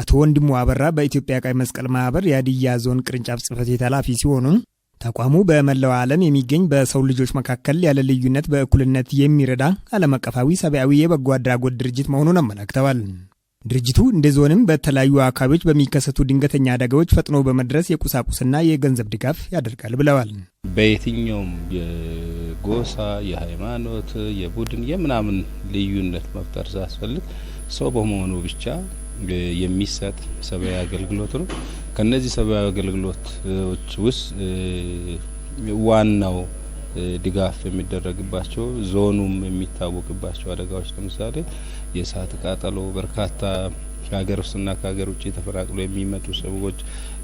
አቶ ወንድሙ አበራ በኢትዮጵያ ቀይ መስቀል ማህበር የሀዲያ ዞን ቅርንጫፍ ጽሕፈት ቤት ኃላፊ ሲሆኑ ተቋሙ በመላው ዓለም የሚገኝ በሰው ልጆች መካከል ያለ ልዩነት በእኩልነት የሚረዳ ዓለም አቀፋዊ ሰብአዊ የበጎ አድራጎት ድርጅት መሆኑን አመላክተዋል። ድርጅቱ እንደ ዞንም በተለያዩ አካባቢዎች በሚከሰቱ ድንገተኛ አደጋዎች ፈጥኖ በመድረስ የቁሳቁስና የገንዘብ ድጋፍ ያደርጋል ብለዋል። በየትኛውም የጎሳ፣ የሃይማኖት፣ የቡድን የምናምን ልዩነት መፍጠር ሳያስፈልግ ሰው በመሆኑ ብቻ የሚሰጥ ሰብአዊ አገልግሎት ነው። ከነዚህ ሰብአዊ አገልግሎቶች ውስጥ ዋናው ድጋፍ የሚደረግባቸው ዞኑም የሚታወቅባቸው አደጋዎች ለምሳሌ የእሳት ቃጠሎ፣ በርካታ ከሀገር ውስጥና ከሀገር ውጭ ተፈናቅሎ የሚመጡ ሰዎች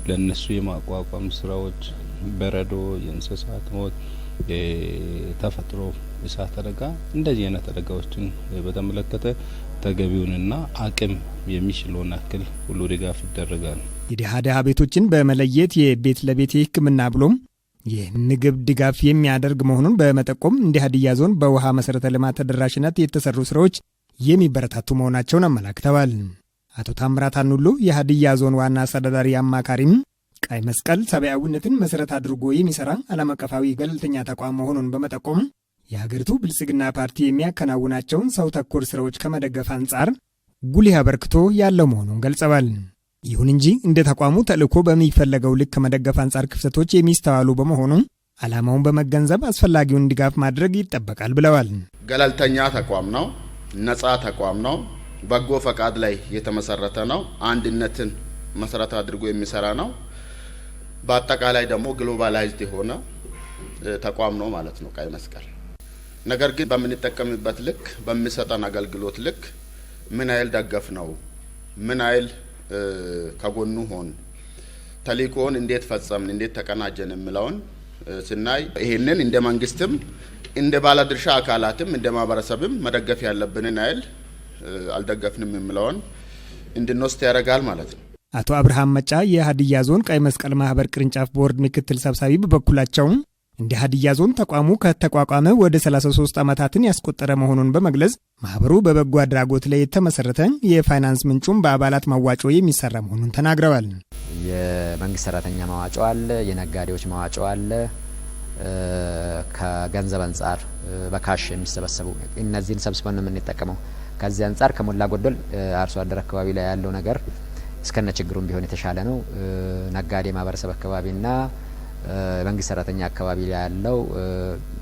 ለነሱ የማቋቋም ስራዎች፣ በረዶ፣ የእንስሳት ሞት፣ ተፈጥሮ እሳት አደጋ፣ እንደዚህ አይነት አደጋዎችን በተመለከተ ተገቢውንና አቅም የሚችለውን አክል ሁሉ ድጋፍ ይደረጋል። የድሃ ቤቶችን በመለየት የቤት ለቤት ሕክምና ብሎም የምግብ ድጋፍ የሚያደርግ መሆኑን በመጠቆም እንደ ሀዲያ ዞን በውሃ መሰረተ ልማት ተደራሽነት የተሰሩ ስራዎች የሚበረታቱ መሆናቸውን አመላክተዋል። አቶ ታምራት አኑሉ የሀዲያ ዞን ዋና አስተዳዳሪ አማካሪም ቀይ መስቀል ሰብአዊነትን መሰረት አድርጎ የሚሰራ ዓለም አቀፋዊ ገለልተኛ ተቋም መሆኑን በመጠቆም የሀገሪቱ ብልጽግና ፓርቲ የሚያከናውናቸውን ሰው ተኮር ስራዎች ከመደገፍ አንጻር ጉልህ አበርክቶ ያለው መሆኑን ገልጸዋል። ይሁን እንጂ እንደ ተቋሙ ተልእኮ በሚፈለገው ልክ ከመደገፍ አንጻር ክፍተቶች የሚስተዋሉ በመሆኑ ዓላማውን በመገንዘብ አስፈላጊውን ድጋፍ ማድረግ ይጠበቃል ብለዋል። ገለልተኛ ተቋም ነው፣ ነጻ ተቋም ነው፣ በጎ ፈቃድ ላይ የተመሰረተ ነው፣ አንድነትን መሰረት አድርጎ የሚሰራ ነው። በአጠቃላይ ደግሞ ግሎባላይዝድ የሆነ ተቋም ነው ማለት ነው ቀይ መስቀል። ነገር ግን በምንጠቀምበት ልክ በሚሰጠን አገልግሎት ልክ ምን ያህል ደገፍ ነው፣ ምን ያህል ከጎኑ ሆን፣ ተልእኮውን እንዴት ፈጸምን፣ እንዴት ተቀናጀን የሚለውን ስናይ ይሄንን እንደ መንግስትም እንደ ባለድርሻ አካላትም እንደ ማህበረሰብም መደገፍ ያለብንን ያህል አልደገፍንም የሚለውን እንድንወስድ ያደርጋል ማለት ነው። አቶ አብርሃም መጫ የሀዲያ ዞን ቀይ መስቀል ማህበር ቅርንጫፍ ቦርድ ምክትል ሰብሳቢ በበኩላቸው እንደ ሀዲያ ዞን ተቋሙ ከተቋቋመ ወደ 33 ዓመታትን ያስቆጠረ መሆኑን በመግለጽ ማህበሩ በበጎ አድራጎት ላይ የተመሰረተ የፋይናንስ ምንጩም በአባላት መዋጮ የሚሰራ መሆኑን ተናግረዋል። የመንግስት ሰራተኛ መዋጮ አለ፣ የነጋዴዎች መዋጮ አለ፣ ከገንዘብ አንጻር በካሽ የሚሰበሰቡ እነዚህን ሰብስበን ነው የምንጠቀመው። ከዚህ አንጻር ከሞላ ጎደል አርሶ አደር አካባቢ ላይ ያለው ነገር እስከነ ችግሩም ቢሆን የተሻለ ነው። ነጋዴ ማህበረሰብ አካባቢና መንግስት ሰራተኛ አካባቢ ላይ ያለው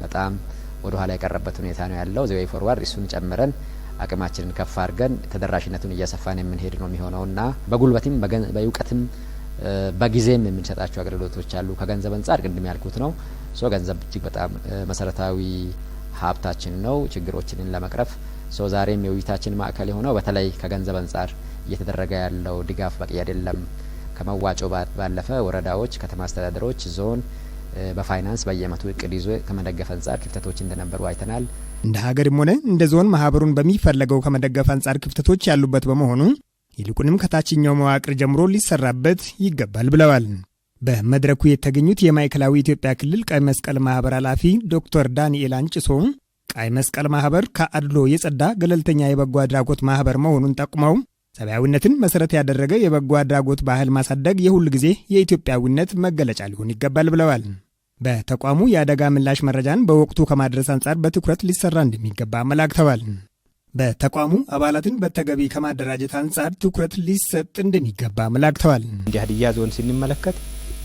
በጣም ወደ ኋላ የቀረበት ሁኔታ ነው ያለው። ዘዌይ ፎርዋርድ እሱን ጨምረን አቅማችንን ከፍ አድርገን ተደራሽነቱን እያሰፋን የምንሄድ ነው የሚሆነውና በጉልበትም በእውቀትም በጊዜም የምንሰጣቸው አገልግሎቶች አሉ። ከገንዘብ አንጻር ቅድም ያልኩት ነው። ገንዘብ እጅግ በጣም መሰረታዊ ሀብታችን ነው ችግሮችንን ለመቅረፍ። ዛሬም የውይይታችን ማዕከል የሆነው በተለይ ከገንዘብ አንጻር እየተደረገ ያለው ድጋፍ በቂ አይደለም። ከመዋጮ ባለፈ ወረዳዎች፣ ከተማ አስተዳደሮች፣ ዞን በፋይናንስ በየአመቱ እቅድ ይዞ ከመደገፍ አንጻር ክፍተቶች እንደነበሩ አይተናል። እንደ ሀገርም ሆነ እንደ ዞን ማህበሩን በሚፈለገው ከመደገፍ አንጻር ክፍተቶች ያሉበት በመሆኑ ይልቁንም ከታችኛው መዋቅር ጀምሮ ሊሰራበት ይገባል ብለዋል። በመድረኩ የተገኙት የማዕከላዊ ኢትዮጵያ ክልል ቀይ መስቀል ማህበር ኃላፊ ዶክተር ዳንኤል አንጭሶ ቀይ መስቀል ማህበር ከአድሎ የጸዳ ገለልተኛ የበጎ አድራጎት ማህበር መሆኑን ጠቁመው ሰብአዊነትን መሰረት ያደረገ የበጎ አድራጎት ባህል ማሳደግ የሁል ጊዜ የኢትዮጵያዊነት መገለጫ ሊሆን ይገባል ብለዋል። በተቋሙ የአደጋ ምላሽ መረጃን በወቅቱ ከማድረስ አንጻር በትኩረት ሊሰራ እንደሚገባ አመላክተዋል። በተቋሙ አባላትን በተገቢ ከማደራጀት አንጻር ትኩረት ሊሰጥ እንደሚገባ አመላክተዋል። እንደ ሀዲያ ዞን ስንመለከት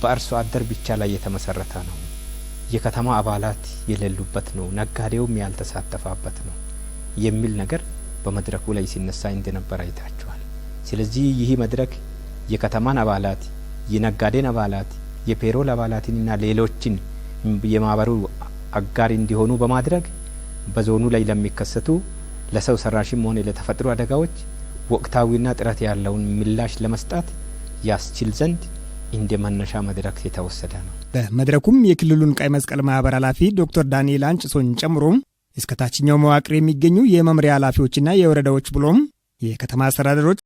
በአርሶ አደር ብቻ ላይ የተመሰረተ ነው። የከተማ አባላት የሌሉበት ነው፣ ነጋዴውም ያልተሳተፈበት ነው የሚል ነገር በመድረኩ ላይ ሲነሳ እንደነበር አይታችኋል። ስለዚህ ይህ መድረክ የከተማን አባላት፣ የነጋዴን አባላት፣ የፔሮል አባላትንና ሌሎችን የማህበሩ አጋር እንዲሆኑ በማድረግ በዞኑ ላይ ለሚከሰቱ ለሰው ሰራሽም ሆነ ለተፈጥሮ አደጋዎች ወቅታዊና ጥረት ያለውን ምላሽ ለመስጠት ያስችል ዘንድ እንደ መነሻ መድረክ የተወሰደ ነው። በመድረኩም የክልሉን ቀይ መስቀል ማህበር ኃላፊ ዶክተር ዳንኤል አንጭሶን ጨምሮ እስከ ታችኛው መዋቅር የሚገኙ የመምሪያ ኃላፊዎችና የወረዳዎች ብሎም የከተማ አስተዳደሮች